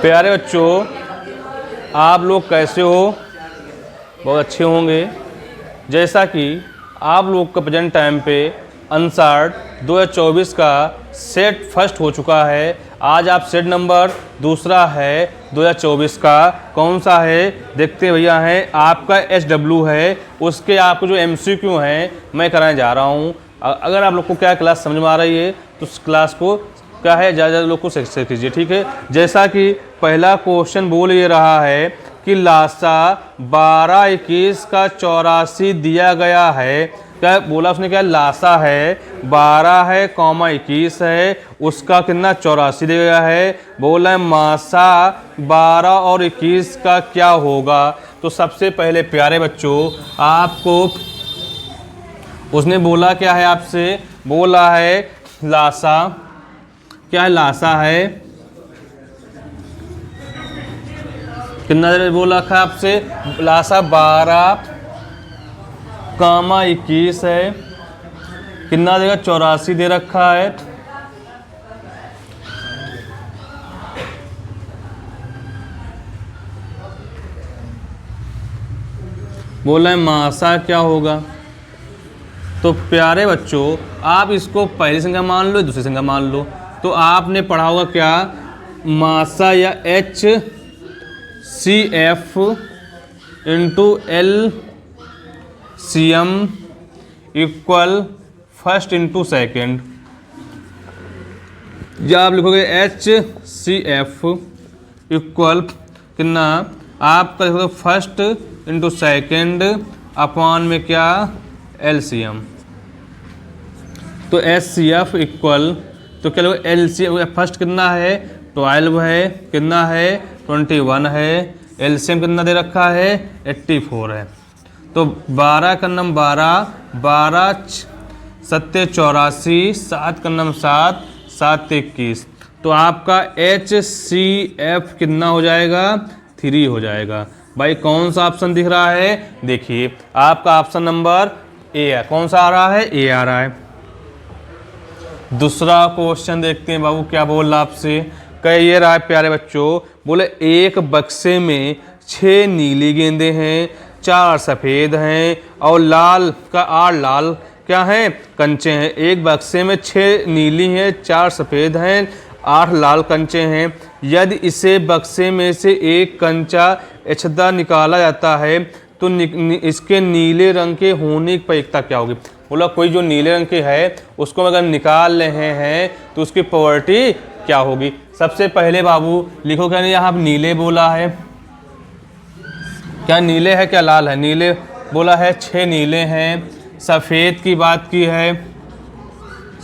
प्यारे बच्चों, आप लोग कैसे हो? बहुत अच्छे होंगे। जैसा कि आप लोग का प्रेजेंट टाइम पे अनसार्ड 2024 का सेट फर्स्ट हो चुका है। आज आप सेट नंबर दूसरा है 2024 का। कौन सा है देखते हैं भैया। है आपका SW है, उसके आपको जो MCQ हैं मैं कराने जा रहा हूँ। अगर आप लोग को क्या क्लास समझ में आ रही है तो उस क्लास को क्या है ज़्यादा लोग को सीख कीजिए, ठीक है। जैसा कि पहला क्वेश्चन बोल ये रहा है कि लासा 12, 21 का 84 दिया गया है। क्या बोला उसने? क्या लासा है 12 है, 21 है, उसका कितना 84 दिया गया है। बोला है मासा 12 और 21 का क्या होगा। तो सबसे पहले प्यारे बच्चों आपको उसने बोला क्या है, आपसे बोला है लासा। क्या है लासा है कितना बोला रखा है आपसे? लासा 12, 21 है, कितना देगा? 84 दे रखा है। बोला है मासा क्या होगा। तो प्यारे बच्चों आप इसको पहली संख्या मान लो, दूसरी संख्या मान लो। तो आपने पढ़ा होगा क्या? मासा या HCF into LCM equal first into second. या आप लिखोगे HCF इक्वल कितना? आपका लिखोगे फर्स्ट इंटू सेकेंड अपॉन में क्या? LCM। तो HCF इक्वल तो क्या लोग LCM फर्स्ट कितना है? 12 है, कितना है? 21 है। LCM कितना दे रखा है? 84 है। तो 12 का नम 12, 12 7 84, 7 का नम 7, 7 21। तो आपका HCF कितना हो जाएगा? 3 हो जाएगा। भाई कौन सा ऑप्शन दिख रहा है? देखिए आपका ऑप्शन नंबर A है। कौन सा आ रहा है? A आ रहा है। दूसरा क्वेश्चन देखते हैं बाबू क्या बोल रहा आपसे। कह ये रहा है प्यारे बच्चों, बोले एक बक्से में 6 नीली गेंदे हैं, 4 सफ़ेद हैं और लाल का 8 लाल क्या हैं? कंचे हैं। एक बक्से में 6 नीली हैं, 4 सफ़ेद हैं, 8 लाल कंचे हैं। यदि इसे बक्से में से एक कंचा एछदा निकाला जाता है तो इसके नीले रंग के होने की प्रयोजकता क्या होगी। बोला कोई जो नीले रंग के है उसको अगर निकाल रहे हैं तो उसकी प्रॉपर्टी क्या होगी। सबसे पहले बाबू लिखो क्या नहीं, यहाँ नीले बोला है। क्या नीले है क्या लाल है? नीले बोला है, 6 नीले हैं। सफ़ेद की बात की है,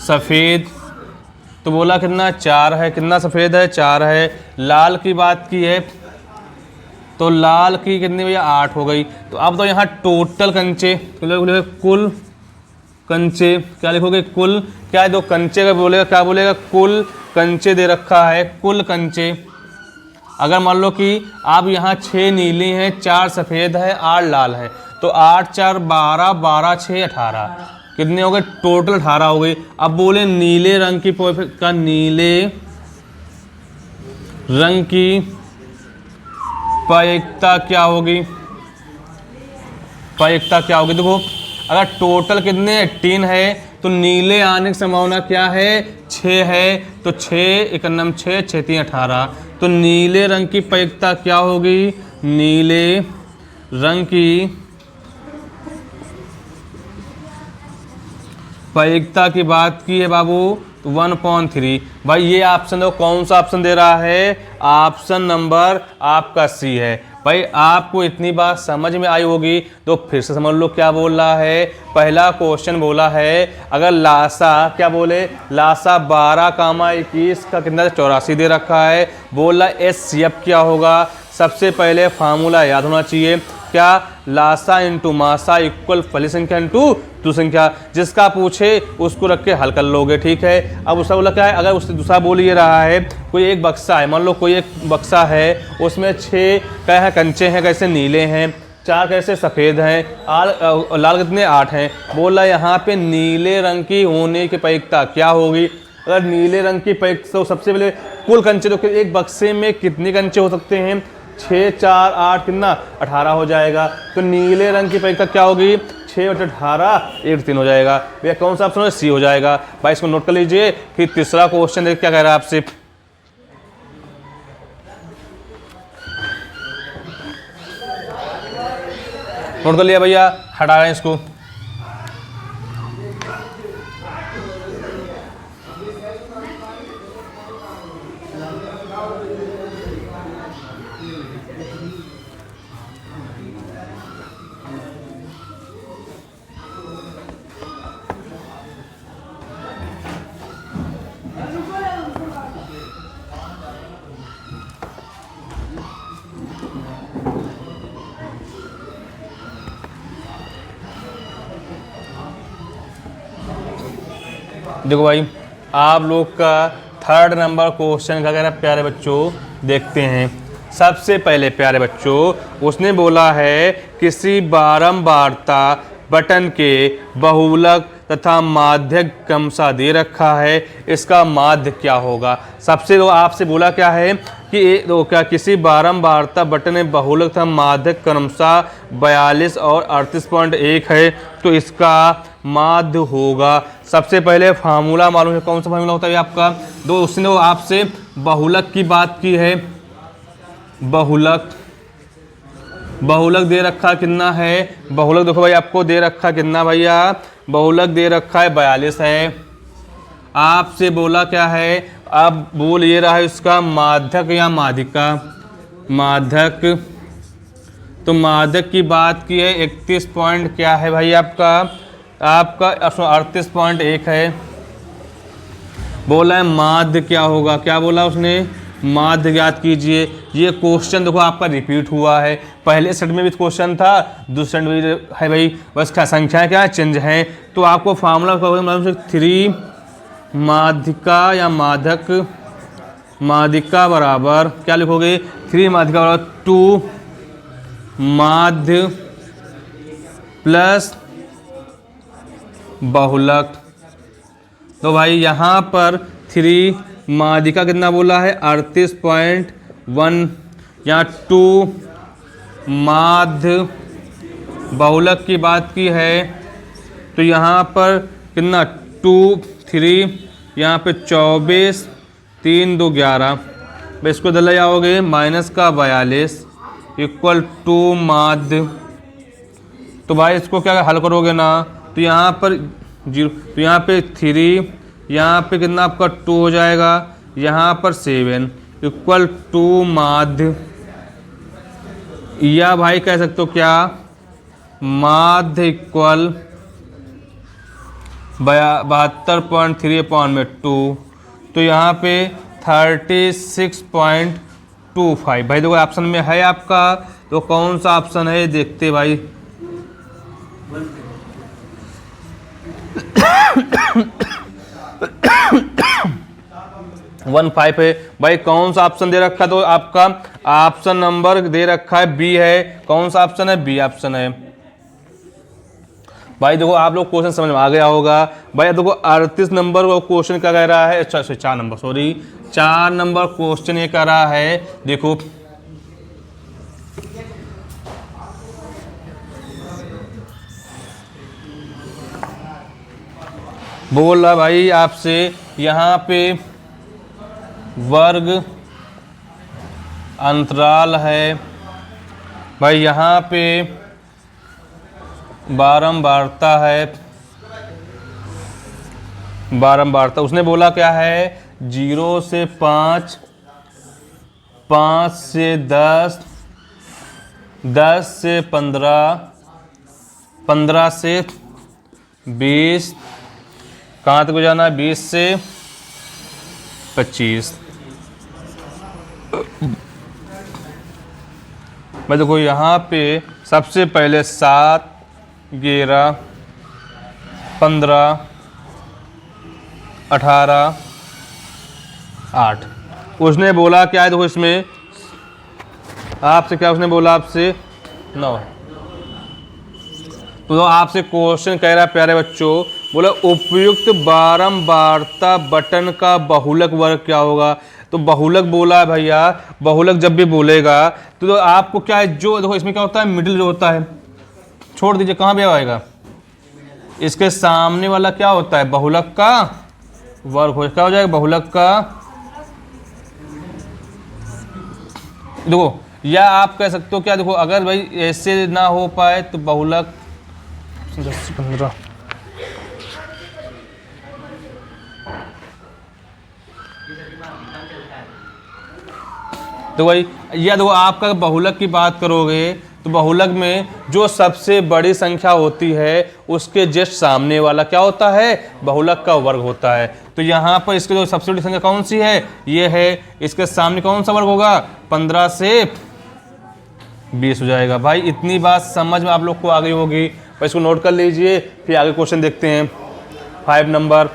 सफ़ेद तो बोला कितना? 4 है। कितना सफ़ेद है? 4 है। लाल की बात की है तो लाल की कितनी भैया? 8 हो गई। तो अब तो यहाँ टोटल कंचे कुल कंचे क्या लिखोगे? कुल क्या है? 2 कंचे का बोलेगा क्या बोलेगा? कुल कंचे दे रखा है, कुल कंचे। अगर मान लो कि आप यहाँ 6 नीली हैं, 4 सफ़ेद है, 8 लाल है, तो 8 4 12, 12 6 18 कितने हो गए? टोटल 18 हो गई। अब बोले नीले रंग की का नीले रंग की प्रयोजकता क्या होगी? प्रयोजकता क्या होगी? देखो अगर टोटल कितने 18 है तो नीले आने की संभावना क्या है? 6 है। तो 6 1 6, 6 3 18। तो नीले रंग की प्रयोजकता क्या होगी? नीले रंग की प्रयोजकता की बात की है बाबू तो 1/3। भाई ये ऑप्शन दो, कौन सा ऑप्शन दे रहा है? ऑप्शन नंबर आपका C है। भाई आपको इतनी बात समझ में आई होगी तो फिर से समझ लो क्या बोल रहा है। पहला क्वेश्चन बोला है अगर लासा क्या बोले? लासा 12, 21 का कितना? 84 दे रखा है। बोला HCF क्या होगा? सबसे पहले फार्मूला याद होना चाहिए। क्या? लासा इंटू मासा इक्वल पहली संख्या इंटू दूसरी संख्या। जिसका पूछे उसको रख के हल कर लोगे, ठीक है। अब उसका बोला क्या है? अगर उससे दूसरा बोल ये रहा है कोई एक बक्सा है, मान लो कोई एक बक्सा है उसमें 6 क्या है? कंचे हैं, कैसे? नीले हैं। 4 कैसे? सफ़ेद हैं। लाल कितने? 8 हैं। बोला यहाँ पे नीले रंग की होने की प्रयोजकता क्या होगी? अगर नीले रंग की पैक तो सबसे पहले कुल कंचे, तो एक बक्से में कितने कंचे हो सकते हैं? 6 4 8 कितना 18 हो जाएगा। तो नीले रंग की पैक क्या होगी? 6 बटे 18 1 3 हो जाएगा। भैया कौन सा ऑप्शन है? सी हो जाएगा। भाई इसको नोट कर लीजिए। फिर तीसरा क्वेश्चन देखिए क्या कह रहा है आपसे। नोट कर लिया भैया, हटा रहे हैं इसको। देखो भाई, आप लोग का 3rd नंबर क्वेश्चन का अगर प्यारे बच्चों देखते हैं। सबसे पहले प्यारे बच्चों उसने बोला है किसी बारंबारता बटन के बहुलक तथा माध्यक क्रमशः दे रखा है, इसका माध्य क्या होगा? सबसे तो आपसे बोला क्या है कि क्या किसी बारंबारता बटन में बहुलक तथा माध्यक क्रमशः 42 और 38.1 है, तो इसका माध्य होगा। सबसे पहले फार्मूला मालूम है, कौन सा फार्मूला होता है आपका? दो उसने वो आपसे बहुलक की बात की है। बहुलक दे रखा कितना है? बहुलक देखो भाई आपको दे रखा कितना भैया? बहुलक दे रखा है 42 है। आपसे बोला क्या है? अब बोल ये रहा है इसका माध्यक या माध्यिका। माध्यक, तो माध्यक की बात की है 31 पॉइंट क्या है भाई आपका 38.1 है। बोला है माध्य क्या होगा? क्या बोला उसने? माध्य ज्ञात कीजिए। ये क्वेश्चन देखो आपका रिपीट हुआ है, पहले सेट में भी क्वेश्चन था, दूसरे सेट में है भाई, बस क्या संख्या क्या चेंज है। तो आपको फार्मूला 3 माध्यिका या माध्यक, माध्यिका बराबर क्या लिखोगे? 3 माध्यिका बराबर 2 माध्य प्लस बहुलक। तो भाई यहाँ पर 3 माध्यिका कितना बोला है? 38.1, यहाँ 2 माध्य बहुलक की बात की है, तो यहाँ पर कितना 2 3, यहाँ पे 24 3 2 11। इसको दल जाओगे माइनस का 42 इक्वल 2 माध्य। तो भाई इसको क्या हल करोगे ना, तो यहाँ पर 0, तो यहाँ पे 3, यहाँ पे कितना आपका 2 हो जाएगा, यहाँ पर 7 इक्वल 2 माध्य, या भाई कह सकते हो क्या माध्य इक्वल 72.3/2। तो यहाँ पे 36.25। भाई देखो ऑप्शन में है आपका, तो कौन सा ऑप्शन है देखते भाई। 15 है भाई। कौन सा ऑप्शन दे रखा? तो आपका ऑप्शन नंबर दे रखा है बी है। कौन सा ऑप्शन है? बी ऑप्शन है। भाई देखो आप लोग क्वेश्चन समझ में आ गया होगा। भाई देखो 38 नंबर क्वेश्चन क्या कह रहा है? अच्छा 4 नंबर क्वेश्चन ये कह रहा है, देखो बोल रहा भाई आपसे यहाँ पे वर्ग अंतराल है भाई, यहाँ पे बारंबारता है, बारंबारता उसने बोला क्या है? 0 से 5, 5 से 10, 10 से 15, 15 से 20, कहाँ तक हो जाना? 20 से 25। मैं देखो यहाँ पे सबसे पहले 7, 11, 15, 18, 8। उसने बोला क्या है? देखो इसमें आपसे क्या उसने बोला? आपसे 9। तो आपसे क्वेश्चन कह रहा है प्यारे बच्चों, बोला उपयुक्त बारंबारता बटन का बहुलक वर्ग क्या होगा। तो बहुलक बोला है भैया, बहुलक जब भी बोलेगा तो आपको क्या है, जो देखो इसमें क्या होता है, मिडिल जो होता है, छोड़ दीजिए कहाँ भी आएगा, इसके सामने वाला क्या होता है, बहुलक का वर्ग हो, क्या हो जाएगा, बहुलक का। देखो या आप कह सकते हो क्या, देखो अगर भाई ऐसे ना हो पाए तो बहुलक 10-15, तो भाई या देखो आपका बहुलक की बात करोगे तो बहुलक में जो सबसे बड़ी संख्या होती है उसके जस्ट सामने वाला क्या होता है, बहुलक का वर्ग होता है। तो यहाँ पर इसके जो सबसे बड़ी संख्या कौन सी है, ये है, इसके सामने कौन सा वर्ग होगा, 15 से 20 हो जाएगा। भाई इतनी बात समझ में आप लोग को आ गई होगी, भाई इसको नोट कर लीजिए, फिर आगे क्वेश्चन देखते हैं। 5 नंबर,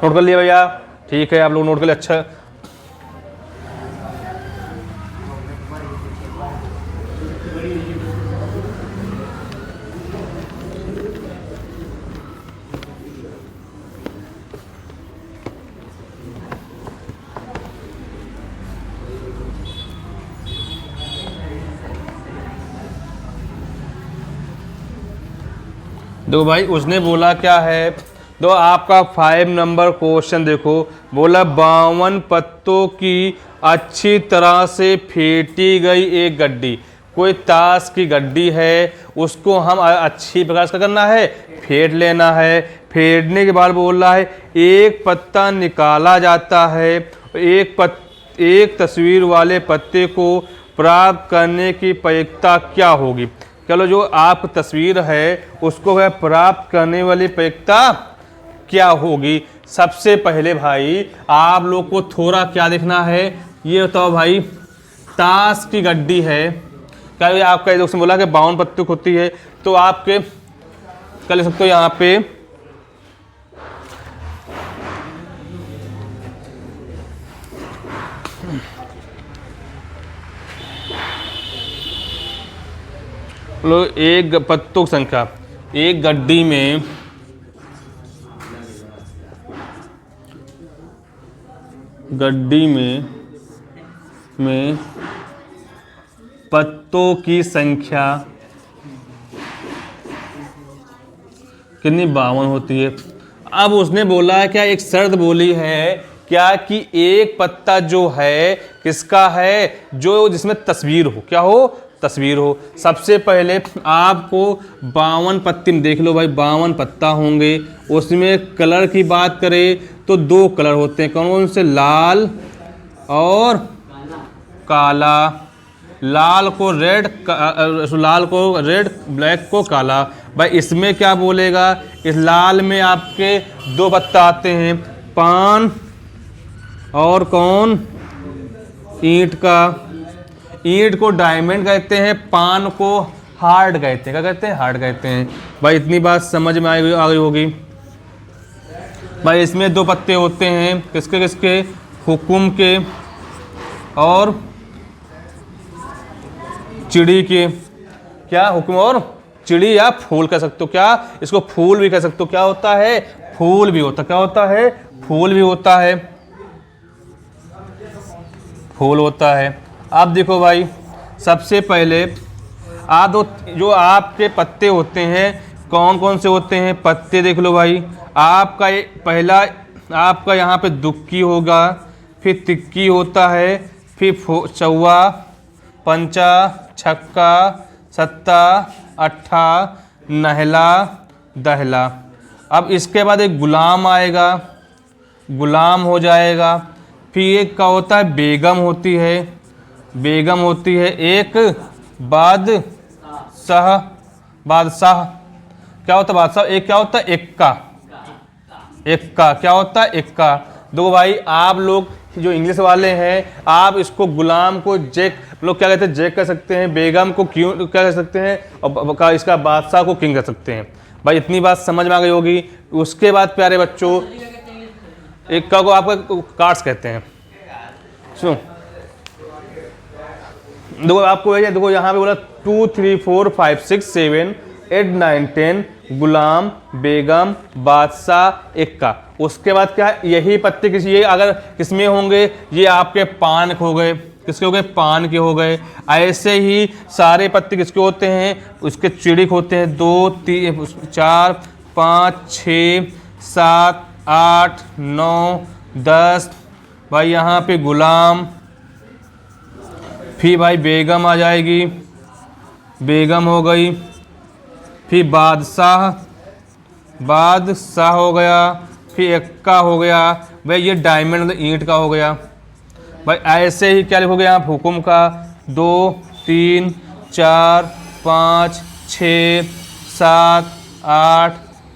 नोट कर लिया भैया, ठीक है आप लोग नोट कर लिया, अच्छा। देखो भाई उसने बोला क्या है, तो आपका 5 नंबर क्वेश्चन देखो, बोला 52 पत्तों की अच्छी तरह से फेंटी गई एक गड्डी। कोई ताश की गड्डी है, उसको हम अच्छी प्रकार से करना है, फेंट लेना है। फेंटने के बाद बोल रहा है एक पत्ता निकाला जाता है, एक तस्वीर वाले पत्ते को प्राप्त करने की प्रयोक्ता क्या होगी। चलो जो आप तस्वीर है उसको है प्राप्त करने वाली प्रयोक्ता क्या होगी। सबसे पहले भाई आप लोग को थोड़ा क्या देखना है, ये बताओ भाई, ताश की गड्डी है, क्या आपका उसने बोला कि 52 पत्ते होती है, तो आपके कर ले सकते हो यहाँ पे एक पत्तों की संख्या, एक गड्डी में पत्तों की संख्या कितनी, 52 होती है। अब उसने बोला है क्या, एक शर्त बोली है क्या कि एक पत्ता जो है किसका है, जो जिसमें तस्वीर हो, क्या हो, तस्वीर हो। सबसे पहले आपको 52 पत्ते में देख लो भाई, 52 पत्ता होंगे, उसमें कलर की बात करें तो 2 कलर होते हैं, कौन से, लाल और काला। लाल को रेड, ब्लैक को काला। भाई इसमें क्या बोलेगा, इस लाल में आपके 2 पत्ता आते हैं, पान और कौन, ईंट का। ईंट को डायमंड कहते हैं, पान को हार्ड कहते हैं, क्या कहते हैं, हार्ड कहते हैं। भाई इतनी बात समझ में आ गई होगी। भाई इसमें 2 पत्ते होते हैं, किसके किसके, हुकुम के और चिड़ी के। क्या, हुक्म और चिड़ी, या फूल कह सकते हो, क्या इसको फूल भी कह सकते हो, क्या होता है, फूल भी होता, क्या होता है, फूल भी होता है, फूल होता है। अब देखो भाई सबसे पहले आप जो आपके पत्ते होते हैं कौन कौन से होते हैं, पत्ते देख लो भाई। आपका पहला आपका यहाँ पे दुक्की होगा, फिर तिक्की होता है, फिर चौवा, पंचा, छक्का, सत्ता, अट्ठा, नहला, दहला। अब इसके बाद एक गुलाम आएगा, गुलाम हो जाएगा। फिर एक का होता है बेगम होती है, बेगम होती है। एक बादशाह, बादशाह क्या होता है, बादशाह। एक क्या होता है, इक्का, इक्का क्या होता है, इक्का। दो भाई आप लोग जो इंग्लिश वाले हैं आप इसको गुलाम को जैक, लोग क्या कहते हैं, जैक कह सकते हैं, बेगम को क्यों क्या कह सकते हैं, और इसका बादशाह को किंग कह सकते हैं। भाई इतनी बात समझ में आ गई होगी। उसके बाद प्यारे बच्चों इक्का को आपका कार्ड्स कहते हैं। सुनो देखो आपको देखो यहाँ पे बोला 2 3 4 5 6 7 8 9 10 गुलाम, बेगम, बादशाह, इक्का। उसके बाद क्या है, यही पत्ते किसी ये अगर किसमें होंगे, ये आपके पान के हो गए, किसके हो गए, पान के हो गए। ऐसे ही सारे पत्ते किसके होते हैं, उसके चिड़ी के होते हैं। 2 3 4 5 6 7 8 9 10 भाई यहाँ पे गुलाम, फिर भाई बेगम आ जाएगी, बेगम हो गई, फिर बादशाह, बादशाह हो गया, फिर इक्का हो गया। भाई ये डायमंड ईंट का हो गया। भाई ऐसे ही क्या लिखोगे आप, हुक्म का 2 3 4 5 6 7 8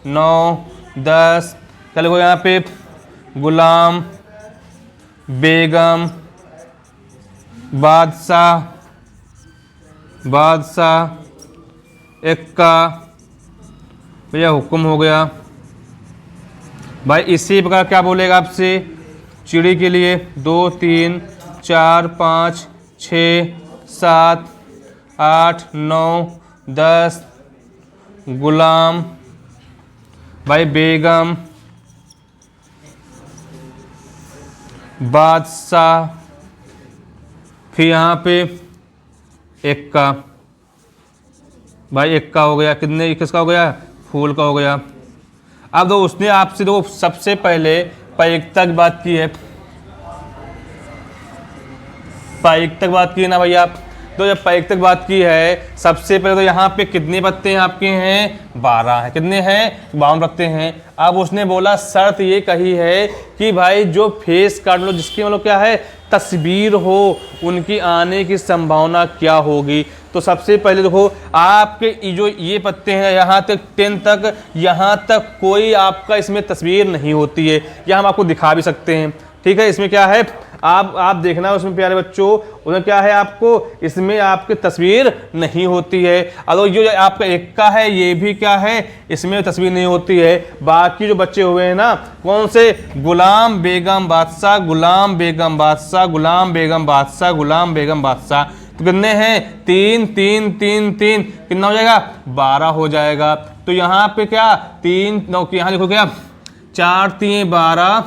9 10 क्या लिखोगे यहाँ पे, गुलाम, बेगम, बादशाह, बादशाह, इक्का, भैया हुक्म हो गया। भाई इसी प्रकार क्या बोलेगा आपसे चिड़ी के लिए, 2 3 4 5 6 7 8 9 10 गुलाम, भाई बेगम, बादशाह, फिर यहाँ पे इक्का। भाई इक्का हो गया, कितने किसका हो गया, फूल का हो गया। अब तो उसने आपसे तो सबसे पहले पाइकता की बात की है, पाइकता की बात की है ना भैया। तो जब पाइकता की बात की है, सबसे पहले तो यहाँ पे कितने पत्ते हैं आपके हैं, 12 हैं। कितने हैं, 52 पत्ते हैं। अब उसने बोला शर्त ये कही है कि भाई जो फेस कार्ड लो जिसकी मतलब क्या है, तस्वीर हो, उनकी आने की संभावना क्या होगी। तो सबसे पहले देखो आपके जो ये पत्ते हैं यहाँ तक 10 तक, यहाँ तक कोई आपका इसमें तस्वीर नहीं होती है। या हम आपको दिखा भी सकते हैं, ठीक है। इसमें क्या है, आप देखना उसमें प्यारे बच्चों, उसमें क्या है, आपको इसमें आपकी तस्वीर नहीं होती है। अगर जो आपका इक्का है ये भी क्या है, इसमें तस्वीर नहीं होती है। बाकी जो बच्चे हुए हैं ना, कौन से, गुलाम, बेगम, बादशाह, गुलाम, बेगम, बादशाह, गुलाम, बेगम, बादशाह, गुलाम, बेगम, बादशाह। तो कितने हैं, 3 3 3 3, कितना हो जाएगा, 12 हो जाएगा। तो यहाँ पे क्या 3 9, यहाँ लिखो क्या, 4 3 12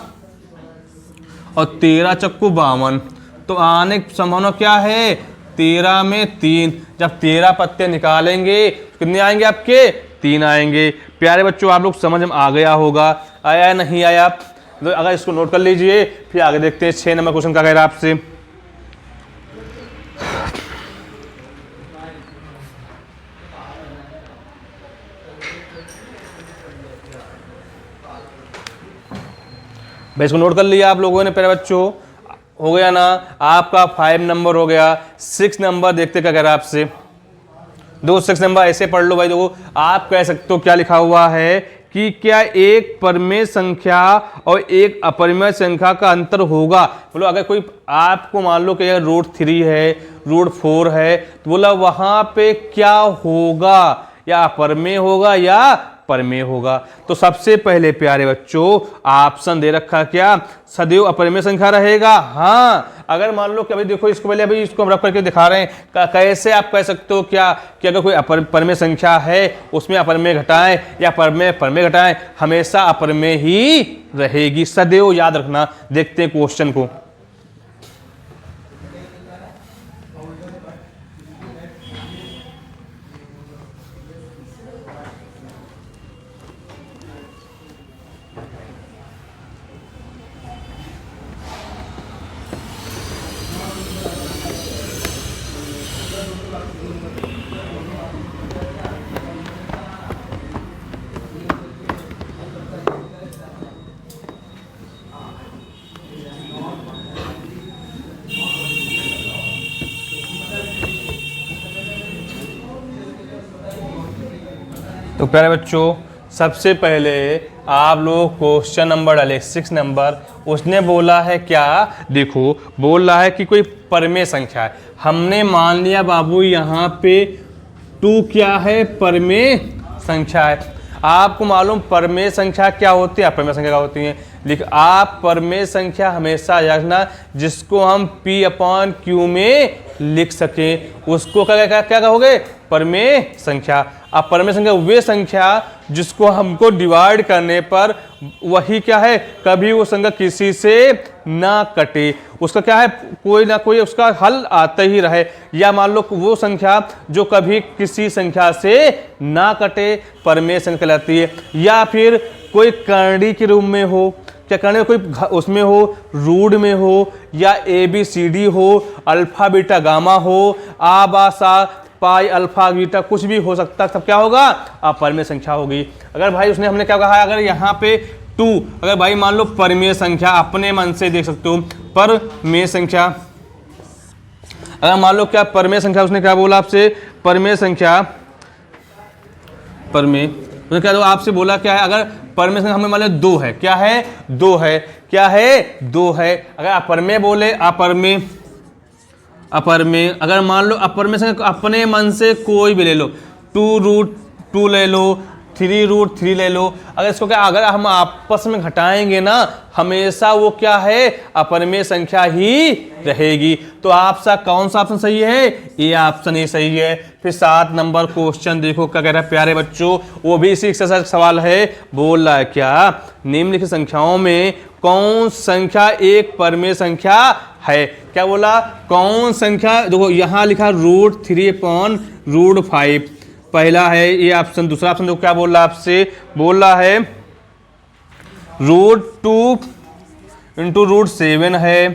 और 13 चक्कू 52। तो आने की संभावना क्या है, 13 में 3। जब 13 पत्ते निकालेंगे कितने आएंगे आपके, 3 आएंगे। प्यारे बच्चों आप लोग समझ में आ गया होगा, आया या नहीं आया। तो अगर इसको नोट कर लीजिए, फिर आगे देखते हैं 6 नंबर क्वेश्चन का कह रहा है आपसे। भाई इसको नोट कर लिया आप लोगों ने, प्यारे बच्चों हो गया ना। आपका 5 नंबर हो गया। 6 नंबर देखते क्या कह रहा है आपसे। दो 6 नंबर ऐसे पढ़ लो भाई। देखो आप कह सकते हो क्या लिखा हुआ है कि क्या एक परमेय संख्या और एक अपरिमेय संख्या का अंतर होगा। बोलो अगर कोई आपको मान लो कि अगर √3 है, √4 है, तो बोला वहां पे क्या होगा, या अपरिमेय होगा या परमेय होगा। तो सबसे पहले प्यारे बच्चों ऑप्शन दे रखा, क्या सदैव अपरिमेय संख्या रहेगा। हाँ अगर मान लो कि अभी देखो इसको पहले, अभी इसको हम रख करके दिखा रहे हैं, कैसे आप कह सकते हो क्या कि अगर कोई परमेय संख्या है उसमें अपरिमेय घटाएं या परमेय घटाएं, हमेशा अपरिमेय ही रहेगी, सदैव याद रखना। देखते हैं क्वेश्चन को। तो प्यारे बच्चों सबसे पहले आप लोग क्वेश्चन नंबर डाले 6 नंबर। उसने बोला है क्या, देखो बोल रहा है कि कोई परमेय संख्या है। हमने मान लिया बाबू यहाँ पे 2 क्या है, परमेय संख्या है। आपको मालूम परमेय संख्या क्या होती है, अपरिमेय संख्या क्या होती है। लेकिन आप परमेय संख्या हमेशा याद रखना जिसको हम P/Q में लिख सकें उसको क्या क्या क्या कहोगे, परमेय संख्या। अब परमेय संख्या वे संख्या जिसको हमको डिवाइड करने पर वही क्या है, कभी वो संख्या किसी से ना कटे, उसका क्या है कोई ना कोई उसका हल आते ही रहे। या मान लो वो संख्या जो कभी किसी संख्या से ना कटे परमेय संख्या कहलाती है। या फिर कोई करणी के रूप में हो, क्या करने कोई उसमें हो, रूट में हो, या ABCD हो, अल्फा बीटा गामा हो, आ बा सा पाई अल्फा बीटा कुछ भी हो सकता है, तब क्या होगा, अपरमेय संख्या होगी। अगर भाई उसने हमने क्या कहा है, अगर यहाँ पे 2, अगर भाई मान लो परमेय संख्या, अपने मन से देख सकते हो परमेय संख्या, अगर मान लो क्या परमेय संख्या उसने क्या बोला आपसे, परमेय संख्या, परमेय उसने क्या आपसे बोला क्या है, अगर परमेय संख्या हमें मान लो 2 है, क्या है 2 है, क्या है 2 है। अगर अपरमेय बोले अपरमेय, अपरमेय अगर मान लो अपरमेय संख्या अपने मन से कोई भी ले लो, 2√2 ले लो, 3√3 ले लो, अगर इसको क्या अगर हम आपस में घटाएंगे ना हमेशा वो क्या है अपरमेय संख्या ही रहेगी। तो आपका कौन सा ऑप्शन सही है, ये ऑप्शन ही सही है। फिर 7 नंबर क्वेश्चन देखो क्या कह रहा है प्यारे बच्चों, वो भी इसी से सवाल है, बोल रहा है क्या, निम्नलिखित संख्याओं में कौन संख्या एक परमेय संख्या है। क्या बोला, कौन संख्या, देखो यहाँ लिखा √3/√5 पहला है ये ऑप्शन। दूसरा ऑप्शन देखो क्या बोल रहा है आपसे, बोल रहा है √2 × √7 है।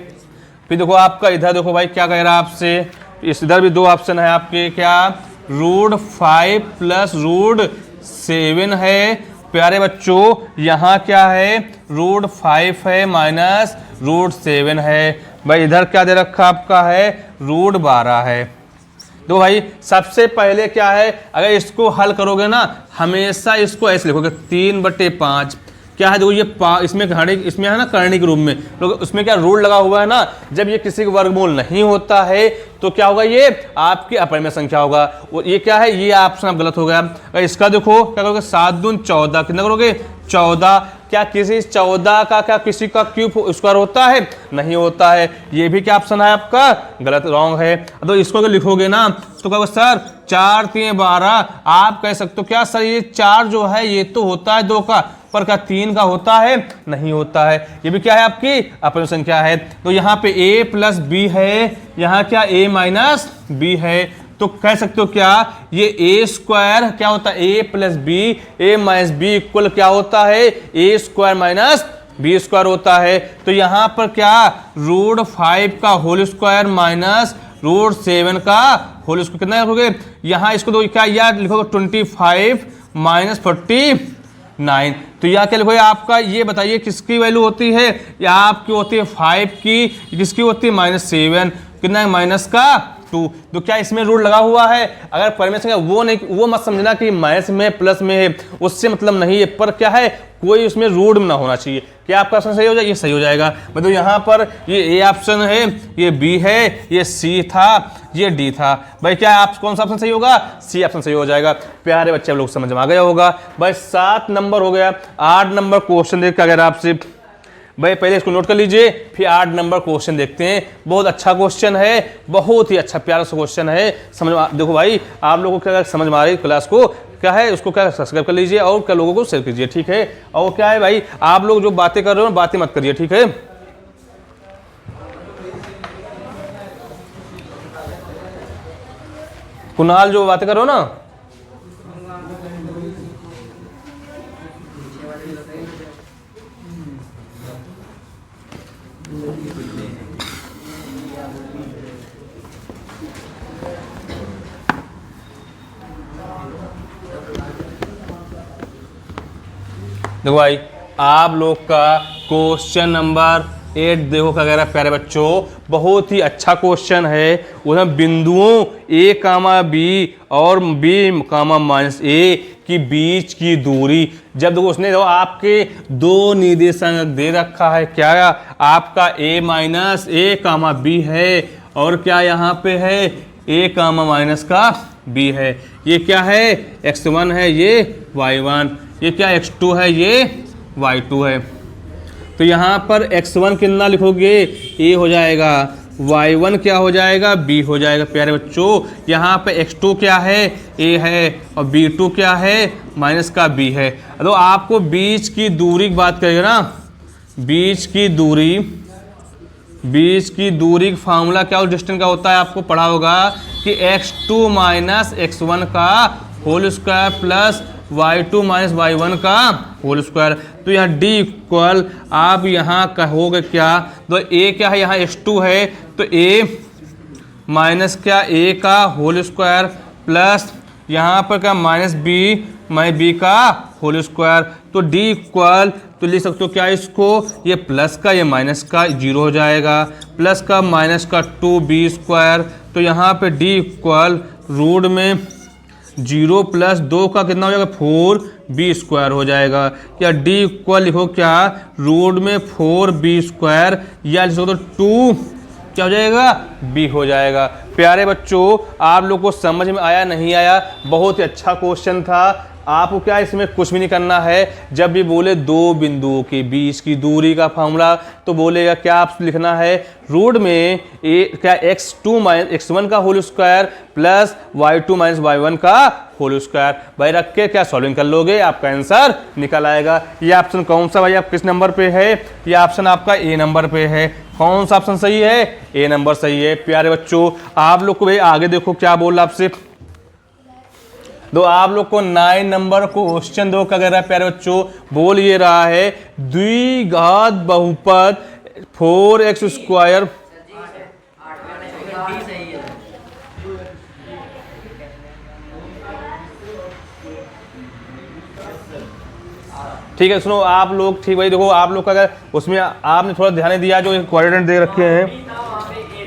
फिर देखो आपका इधर देखो भाई क्या कह रहा है आपसे, इस इधर भी 2 ऑप्शन है आपके, क्या √5 + √7 है। प्यारे बच्चों यहाँ क्या है √5 है माइनस √7 है। भाई इधर क्या दे रखा आपका है √12 है। तो भाई सबसे पहले क्या है, अगर इसको हल करोगे ना हमेशा इसको ऐसे लिखोगे 3/5 क्या है, देखो ये इसमें इसमें है ना करणी के रूप में, तो उसमें क्या रूल लगा हुआ है ना, जब ये किसी का वर्गमूल नहीं होता है तो क्या होगा, ये आपकी अपरमेय संख्या होगा। ये क्या है, ये ऑप्शन आप गलत हो गया। अगर इसका देखो क्या करोगे 7 दूनी 14, कितना करोगे 14, क्या किसी 14 का क्या किसी का क्यूब स्क्वायर होता है, नहीं होता है। ये भी क्या ऑप्शन है आपका गलत, रॉन्ग है। तो इसको अगर लिखोगे ना तो कहोगे सर 4 3 12, आप कह सकते हो क्या सर ये 4 जो है ये तो होता है 2 का, पर क्या 3 का होता है, नहीं होता है। ये भी क्या है आपकी अपरमेय संख्या है। तो यहाँ पे a + b है, यहाँ क्या a - b है, तो कह सकते हो क्या ये a² क्या होता है a + b, a - b equal क्या होता है a² - b² होता है। तो यहाँ पर क्या √5 का होल स्क्वायर माइनस √7 का होल स्क्वायर कितना लिखोगे, यहाँ इसको तो क्या यार लिखोगे 25 - 49। तो यहाँ क्या लिखोगे आपका, ये बताइए किसकी वैल्यू होती है, या आपकी होती है 5 की, किसकी होती है -7, कितना है -2। तो क्या इसमें रूल लगा हुआ है, अगर परमेय संख्या वो नहीं, वो मत समझना कि माइनस में प्लस में है, उससे मतलब नहीं है, पर क्या है कोई उसमें रूल ना होना चाहिए। क्या आपका ऑप्शन सही हो जाए, ये सही हो जाएगा। मतलब यहाँ पर ये ए ऑप्शन है, ये बी है, ये सी था, ये डी था। भाई क्या आप कौन सा ऑप्शन सही होगा, सी ऑप्शन सही हो जाएगा। प्यारे बच्चे लोग समझ में आ गया होगा। भाई 7 नंबर हो गया। 8 नंबर क्वेश्चन देख अगर आपसे, भाई पहले इसको नोट कर लीजिए, फिर 8 नंबर क्वेश्चन देखते हैं। बहुत अच्छा क्वेश्चन है, बहुत ही अच्छा प्यारा सा क्वेश्चन है। समझ देखो भाई आप लोगों को क्या समझ में आ रही क्लास को क्या है, उसको क्या सब्सक्राइब कर लीजिए और क्या लोगों को शेयर कीजिए, ठीक है। और क्या है भाई आप लोग जो बातें कर रहे हो बातें मत करिए, ठीक है। कुणाल जो बातें कर रहे हो ना, देखो भाई आप लोग का क्वेश्चन नंबर 8 देखो क्या कह रहा है प्यारे बच्चों, बहुत ही अच्छा क्वेश्चन है। उसमें बिंदुओं a, b और b, -a की बीच की दूरी, जब देखो उसने देखो आपके 2 निर्देशांक दे रखा है, क्या आपका a - b है और क्या यहाँ पे है a, -b है। ये क्या है x1 है, ये y1, ये क्या x2 है, ये y2 है। तो यहाँ पर x1 कितना लिखोगे, a हो जाएगा, y1 क्या हो जाएगा, b हो जाएगा। प्यारे बच्चों यहाँ पे x2 क्या है, a है, और b2 क्या है, माइनस का b है। तो आपको बीच की दूरी की बात करेगा ना, बीच की दूरी का फार्मूला क्या हो, डिस्टेंस का होता है, आपको पढ़ा होगा कि x2 माइनस x1 का whole square plus y2 minus y1 का होल स्क्वायर। तो यहाँ d इक्वल आप यहाँ कहोगे क्या, तो a क्या है, यहाँ x2 है तो a माइनस क्या a का होल स्क्वायर प्लस यहाँ पर क्या माइनस b का होल स्क्वायर। तो d इक्वल तो लिख सकते हो क्या इसको, ये प्लस का ये माइनस का 0 हो जाएगा, प्लस का माइनस का 2b स्क्वायर। तो यहाँ पे d इक्वल रूट में 0 प्लस 2 का कितना हो जाएगा 4b स्क्वायर हो जाएगा। या d इक्वल लिखो क्या, रूट में 4b स्क्वायर, या लिखो तो 2 क्या हो जाएगा b हो जाएगा। प्यारे बच्चों आप लोग को समझ में आया नहीं आया, बहुत ही अच्छा क्वेश्चन था। आपको क्या इसमें कुछ भी नहीं करना है, जब भी बोले दो बिंदुओं के बीच की दूरी का फॉर्मूला तो बोलेगा क्या, आप लिखना है रूट में क्या x2 माइनस x1 का whole square plus y2 minus y1 का होल स्क्वायर। भाई रख के क्या सॉल्विंग कर लोगे, आपका आंसर निकल आएगा। ये ऑप्शन कौन सा भाई, आप किस नंबर पे है, ये ऑप्शन आपका ए नंबर पे है। कौन सा ऑप्शन सही है, ए नंबर सही है। प्यारे बच्चों आप लोग को भाई आगे देखो क्या बोल रहा आपसे, तो आप लोग को 9 नंबर को क्वेश्चन दो क्या कर रहा है प्यारे बच्चों, बोल ये रहा है द्विघात बहुपद 4x स्क्वायर ठीक है। सुनो आप लोग, ठीक भाई देखो आप लोग का अगर उसमें आपने थोड़ा ध्यान दिया, जो कोऑर्डिनेट दे रखे हैं,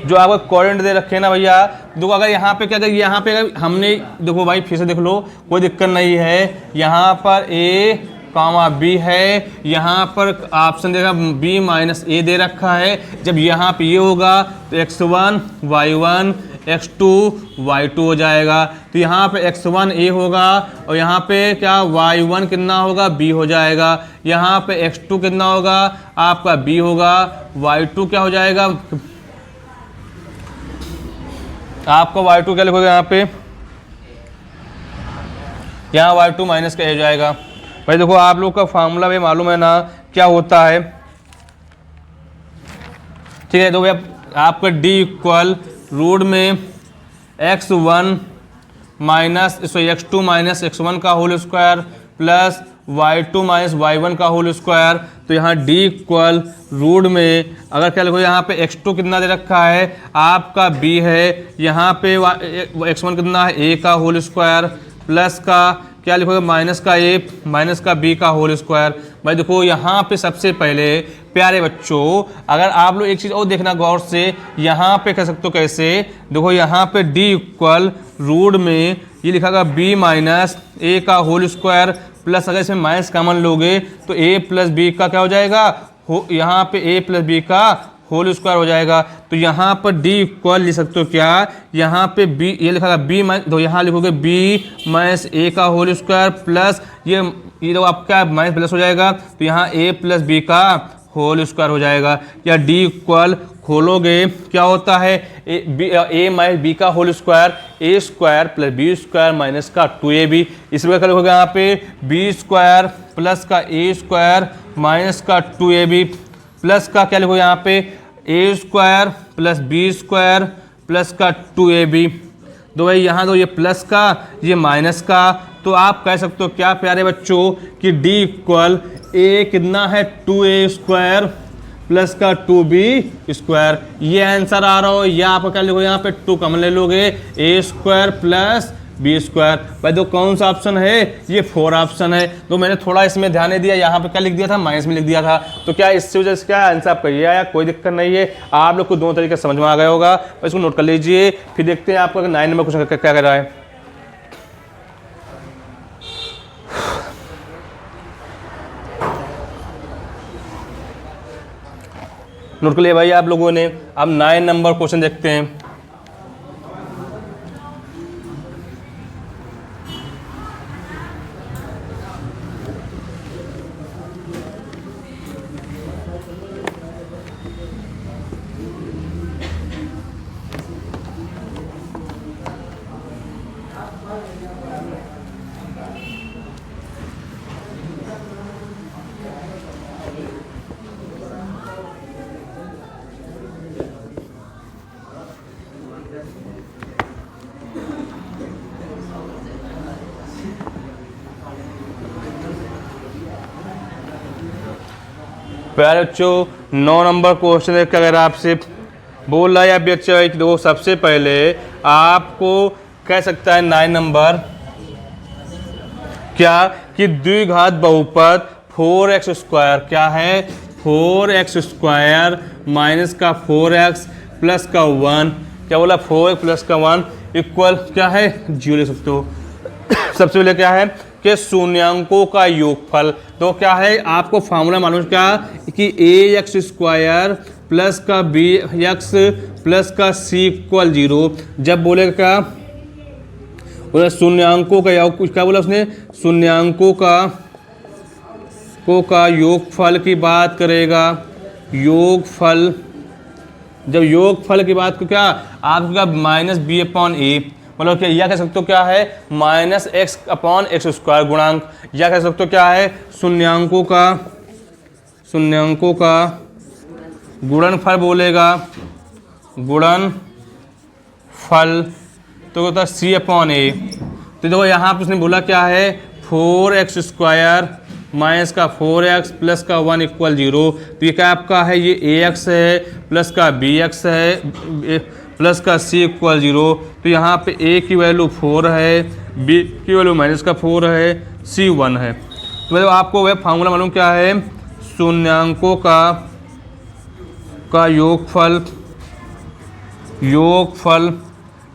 जो आपको कोऑर्डिनेट दे रखे हैं ना भैया, देखो अगर यहाँ पे क्या, अगर यहाँ पे अगर हमने देखो भाई फिर से देख लो, कोई दिक्कत नहीं है। यहाँ पर a कामा b है, यहाँ पर ऑप्शन देखा b माइनस a दे रखा है। जब यहाँ पे ये होगा तो x1 y1 x2 y2 हो जाएगा। तो यहाँ पे x1 a होगा और यहाँ पे क्या y1 कितना होगा b हो जाएगा। यहाँ पे x2 कितना होगा आपका b होगा, y2 क्या हो जाएगा आपका y2 क्या लिखोगे यहाँ पे, यहाँ y2 माइनस का हो जाएगा। भाई देखो आप लोग का फार्मूला भी मालूम है ना क्या होता है, ठीक है। तो भैया आपका d इक्वल रूट में x1 minus x2 minus x1 का whole square plus y2 minus y1 का होल स्क्वायर। तो यहाँ d इक्वल रूट में अगर क्या लिखो, यहाँ पे x2 कितना दे रखा है आपका b है, यहाँ पे x1 कितना है a का होल स्क्वायर प्लस का क्या लिखोगे माइनस का a माइनस का b का होल स्क्वायर। भाई देखो यहाँ पे सबसे पहले प्यारे बच्चों अगर आप लोग एक चीज़ और देखना गौर से, यहाँ पे कह सकते हो कैसे, देखो यहाँ पे d इक्वल रूट में ये लिखा गया b माइनस a का होल स्क्वायर प्लस अगर इसमें माइनस कॉमन लोगे तो a प्लस b का क्या हो जाएगा, यहाँ पे a प्लस b का होल स्क्वायर हो जाएगा। तो यहाँ पर d इक्वल लिख सकते हो क्या, यहाँ पे b ये लिखा गया b माइनस, तो यहाँ लिखोगे b माइनस a का होल स्क्वायर प्लस ये तो आपका माइनस प्लस हो जाएगा, तो यहाँ a प्लस b का होल स्क्वायर हो जाएगा। या d इक्वल खोलोगे क्या होता है a माइनस b का whole square, a square plus b square minus का 2ab। इस प्रकार लिखोगे यहाँ पे b स्क्वायर प्लस का a स्क्वायर माइनस का 2ab प्लस का क्या लिखो यहाँ पे a square plus b square plus का 2ab। तो भाई यहाँ तो ये प्लस का ये माइनस का, तो आप कह सकते हो क्या प्यारे बच्चों कि d इक्वल a कितना है 2a स्क्वायर प्लस का 2b स्क्वायर। ये आंसर आ रहा हो, या आप क्या लिखो यहाँ पे 2 कॉमन ले लोगे a square plus b square. भाई तो कौन सा ऑप्शन है, ये 4 ऑप्शन है। तो मैंने थोड़ा इसमें ध्यान नहीं दिया, यहाँ पे क्या लिख दिया था माइनस में लिख दिया था, तो क्या इससे वजह से क्या आंसर आपका ये आया, कोई दिक्कत नहीं है। आप लोग को दोनों तरीके से समझ में आ गया होगा, इसको नोट कर लीजिए। फिर देखते हैं आपका 9 नंबर क्वेश्चन क्या कर रहा है। नोट कर लिया भाई आप लोगों ने। अब 9 नंबर क्वेश्चन देखते हैं। प्यारे बच्चों 9 नंबर क्वेश्चन है कि अगर आपसे बोल रहा है या बच्चा कि देखो सबसे पहले आपको कह सकता है 9 नंबर क्या कि द्विघात बहुपद 4x² क्या है 4x² माइनस का 4x प्लस का 1 क्या बोला 4x प्लस का 1 इक्वल क्या है 0 लिख सकते हो। सबसे पहले क्या है कि शून्यांकों का योगफल, तो क्या है आपको फार्मूला मालूम क्या कि ax² प्लस का bx प्लस का c इक्वल 0। जब बोलेगा क्या बोला शून्यांकों का योग, क्या बोला उसने शून्यांकों का योगफल की बात करेगा। योगफल, जब योगफल की बात को क्या आपको क्या -b/a मतलब क्या यह कह सकते हो क्या है -x/x² गुणांक, या कह सकते हो क्या है शून्यांकों का गुणनफल बोलेगा, गुणनफल तो होता है c/a। तो देखो यहाँ पर उसने बोला क्या है 4x² माइनस का 4x प्लस का 1 इक्वल 0। तो ये क्या आपका है ये ax है प्लस का bx है प्लस का c इक्वल 0। तो यहाँ पे a की वैल्यू 4 है, b की वैल्यू -4 है, c 1 है। तो मतलब आपको वह फार्मूला मालूम क्या है शून्यांकों का योगफल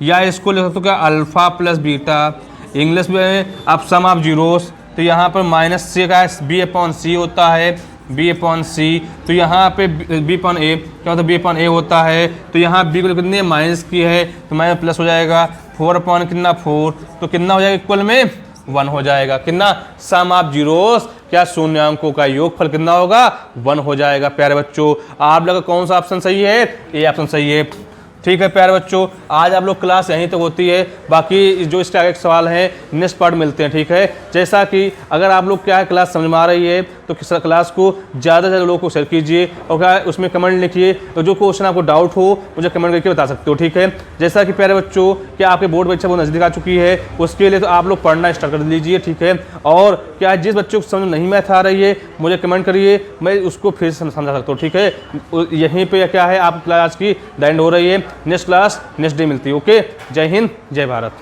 या इसको लिख सकते हो क्या अल्फ़ा प्लस बीटा, इंग्लिश में आप सम ऑफ जीरोस। तो यहाँ पर -c का b/c होता है b/c। तो यहाँ पे b/a क्या होता है b/a होता है। तो यहाँ b को कितनी माइनस की है तो माइनस प्लस हो जाएगा 4 कितना 4, तो कितना हो जाएगा इक्वल में 1 हो जाएगा। कितना सम ऑफ जीरोस क्या शून्यांकों का योगफल कितना होगा 1 हो जाएगा। प्यारे बच्चों आप लोग का कौन सा ऑप्शन सही है, ए ऑप्शन सही है। ठीक है प्यारे बच्चों आज आप लोग क्लास यहीं तक होती है, बाकी जो इसके आगे सवाल हैं नेक्स्ट पार्ट मिलते हैं। ठीक है, जैसा कि अगर आप लोग क्या है क्लास समझ में आ रही है तो क्लास को ज़्यादा से ज़्यादा लोगों को शेयर कीजिए और क्या उसमें कमेंट लिखिए, तो जो क्वेश्चन आपको डाउट हो मुझे कमेंट करके बता सकते हो। ठीक है, जैसा कि प्यारे बच्चों क्या आपके बोर्ड परीक्षा बहुत नज़दीक आ चुकी है, उसके लिए तो आप लोग पढ़ना स्टार्ट कर लीजिए। ठीक है, और क्या जिस बच्चों को समझ नहीं मैथ आ रही है मुझे कमेंट करिए, मैं उसको फिर से समझा सकता हूँ। ठीक है, यहीं पर क्या है आप क्लास की द एंड हो रही है, नेक्स्ट क्लास नेक्स्ट डे मिलती है। ओके, जय हिंद जय भारत।